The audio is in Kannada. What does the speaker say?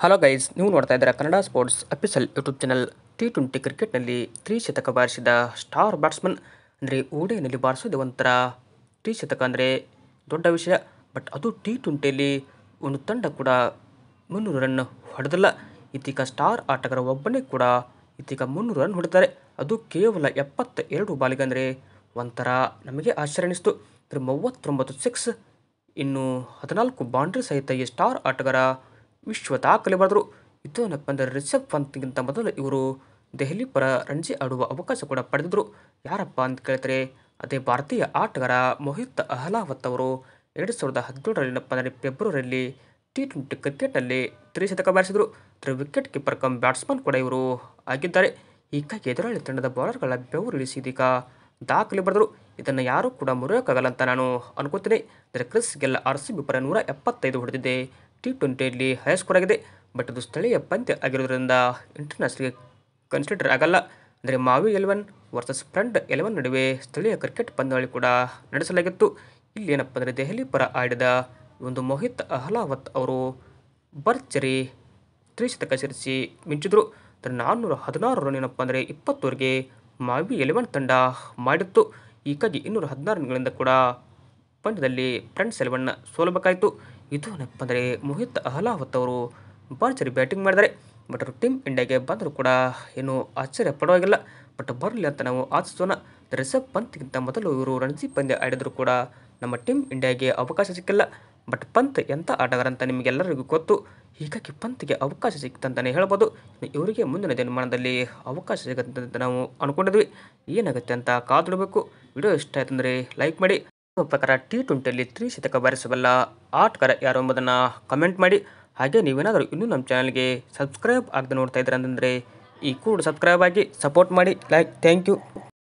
ಹಲೋ ಗೈಸ್, ನೀವು ನೋಡ್ತಾ ಇದ್ದೀರಾ Kannada sports official YouTube channel. T20 ಕ್ರಿಕೆಟ್ನಲ್ಲಿ ತ್ರಿಶತಕ ಬಾರಿಸಿದ ಸ್ಟಾರ್ ಬ್ಯಾಟ್ಸ್ಮನ್ ಅಂದರೆ ಓಡಿನಲ್ಲಿ ಬಾರಿಸೋದು ಒಂಥರ ತ್ರಿಶತಕ ಅಂದರೆ ದೊಡ್ಡ ವಿಷಯ. ಬಟ್ ಅದು ಟಿ20ಯಲ್ಲಿ ಒಂದು ತಂಡ ಕೂಡ 300 ರನ್ ಹೊಡೆದಿಲ್ಲ. ಇದೀಗ ಸ್ಟಾರ್ ಆಟಗಾರ ಒಬ್ಬನೇ ಕೂಡ ಇದೀಗ 300 ರನ್ ಹೊಡಿತಾರೆ. ಅದು ಕೇವಲ 72 ಬಾಲಿಗೆ ಅಂದರೆ ಒಂಥರ ನಮಗೆ ಆಶ್ಚರ್ಯ ಅನ್ನಿಸ್ತು. 39 ಸಿಕ್ಸ್ ಇನ್ನು 14 ಬೌಂಡ್ರಿ ಸಹಿತ ಈ ಸ್ಟಾರ್ ಆಟಗಾರ ವಿಶ್ವ ದಾಖಲೆ ಬರೆದರು. ಇದೇನಪ್ಪ ಅಂದರೆ ರಿಷಬ್ ಪಂತ್ಗಿಂತ ಮೊದಲು ಇವರು ದೆಹಲಿ ಪರ ರಣಜಿ ಆಡುವ ಅವಕಾಶ ಕೂಡ ಪಡೆದಿದ್ದರು. ಯಾರಪ್ಪ ಅಂತ ಕೇಳಿದರೆ ಅದೇ ಭಾರತೀಯ ಆಟಗಾರ ಮೋಹಿತ್ ಅಹ್ಲಾವತ್ ಅವರು 2017ರಲ್ಲಿ ಫೆಬ್ರವರಿಯಲ್ಲಿ ಟಿ20 ಕ್ರಿಕೆಟ್ನಲ್ಲಿ ತ್ರಿಶತಕ ಬಾರಿಸಿದರು. ವಿಕೆಟ್ ಕೀಪರ್ ಕಮ್ ಬ್ಯಾಟ್ಸ್ಮನ್ ಕೂಡ ಇವರು ಆಗಿದ್ದಾರೆ. ಹೀಗಾಗಿ ಎದುರಾಳಿ ತಂಡದ ಬೌಲರ್ಗಳ ಬೆವರಿಳಿಸಿ ಇದೀಗ ದಾಖಲೆ ಬರೆದರು. ಇದನ್ನು ಯಾರೂ ಕೂಡ ಮುರಿಯೋಕ್ಕಾಗಲ್ಲ ಅಂತ ನಾನು ಅನ್ಕೋತೀನಿ. ಕ್ರಿಸ್ ಗೆಲ್ಲ RCB ಪರ 175 ಹೊಡೆದಿದೆ ಟಿ20ಯಲ್ಲಿ ಹೈ ಸ್ಕೋರ್ ಆಗಿದೆ. ಬಟ್ ಅದು ಸ್ಥಳೀಯ ಪಂದ್ಯ ಆಗಿರೋದ್ರಿಂದ ಇಂಟರ್ನ್ಯಾಷನಲ್ಗೆ ಕನ್ಸಿಡರ್ ಆಗಲ್ಲ. ಅಂದರೆ ಮಾವಿ 11 ವರ್ಸಸ್ ಫ್ರಂಟ್ 11 ನಡುವೆ ಸ್ಥಳೀಯ ಕ್ರಿಕೆಟ್ ಪಂದ್ಯಾವಳಿ ಕೂಡ ನಡೆಸಲಾಗಿತ್ತು. ಇಲ್ಲಿ ಏನಪ್ಪ ಅಂದರೆ ದೆಹಲಿ ಪರ ಆಡಿದ ಒಂದು ಮೋಹಿತ್ ಅಹ್ಲಾವತ್ ಅವರು ಭರ್ಜರಿ ತ್ರಿಶತಕ ಸೇರಿಸಿ ಮಿಂಚಿದ್ರು. 416 ರನ್ ಏನಪ್ಪ ಅಂದರೆ 20 ಓವರ್ಗೆ ಮಾವಿ 11 ತಂಡ ಮಾಡಿತ್ತು. ಹೀಗಾಗಿ 216 ರನ್ಗಳಿಂದ ಕೂಡ ಪಂದ್ಯದಲ್ಲಿ ಫ್ರೆಂಡ್ಸ್ 11 ಸೋಲಬೇಕಾಯಿತು. ಇದು ಏನಪ್ಪ ಅಂದರೆ ಮೋಹಿತ್ ಅಹ್ಲಾವತ್ ಅವರು ಭರ್ಜರಿ ಬ್ಯಾಟಿಂಗ್ ಮಾಡಿದ್ದಾರೆ. ಬಟ್ ಅವರು ಟೀಮ್ ಇಂಡಿಯಾಗೆ ಬಂದರೂ ಕೂಡ ಏನು ಆಶ್ಚರ್ಯ ಪಡುವಾಗಿಲ್ಲ. ಬಟ್ ಬರಲಿ ಅಂತ ನಾವು ಆಶಿಸೋಣ. ರಿಷಬ್ ಪಂತ್ಗಿಂತ ಮೊದಲು ಇವರು ರಣಜಿ ಪಂದ್ಯ ಆಡಿದರೂ ಕೂಡ ನಮ್ಮ ಟೀಮ್ ಇಂಡಿಯಾಗೆ ಅವಕಾಶ ಸಿಕ್ಕಿಲ್ಲ. ಬಟ್ ಪಂತ್ ಎಂಥ ಆಟಗಾರ ಅಂತ ನಿಮಗೆಲ್ಲರಿಗೂ ಗೊತ್ತು. ಹೀಗಾಗಿ ಪಂತ್ಗೆ ಅವಕಾಶ ಸಿಕ್ತಂತಲೇ ಹೇಳ್ಬೋದು. ಇವರಿಗೆ ಮುಂದಿನ ದಿನಮಾನದಲ್ಲಿ ಅವಕಾಶ ಸಿಗುತ್ತೆ ಅಂತ ನಾವು ಅಂದ್ಕೊಂಡಿದ್ವಿ. ಏನಾಗುತ್ತೆ ಅಂತ ಕಾದುಡಬೇಕು. ವಿಡಿಯೋ ಇಷ್ಟ ಆಯ್ತು ಅಂದರೆ ಲೈಕ್ ಮಾಡಿ. ನಿಮ್ಮ ಪ್ರಕಾರ ಟಿ20ಯಲ್ಲಿ ತ್ರಿಶತಕ ಬಾರಿಸಬಲ್ಲ ಆಟಗಾರ ಯಾರು ಎಂಬುದನ್ನು ಕಮೆಂಟ್ ಮಾಡಿ. ಹಾಗೆ ನೀವೇನಾದರೂ ಇನ್ನೂ ನಮ್ಮ ಚಾನಲ್ಗೆ ಸಬ್ಸ್ಕ್ರೈಬ್ ಆಗದೆ ನೋಡ್ತಾ ಇದ್ದೀರ ಅಂತಂದರೆ ಈ ಕೂಡ ಸಬ್ಸ್ಕ್ರೈಬ್ ಆಗಿ ಸಪೋರ್ಟ್ ಮಾಡಿ. Thank you.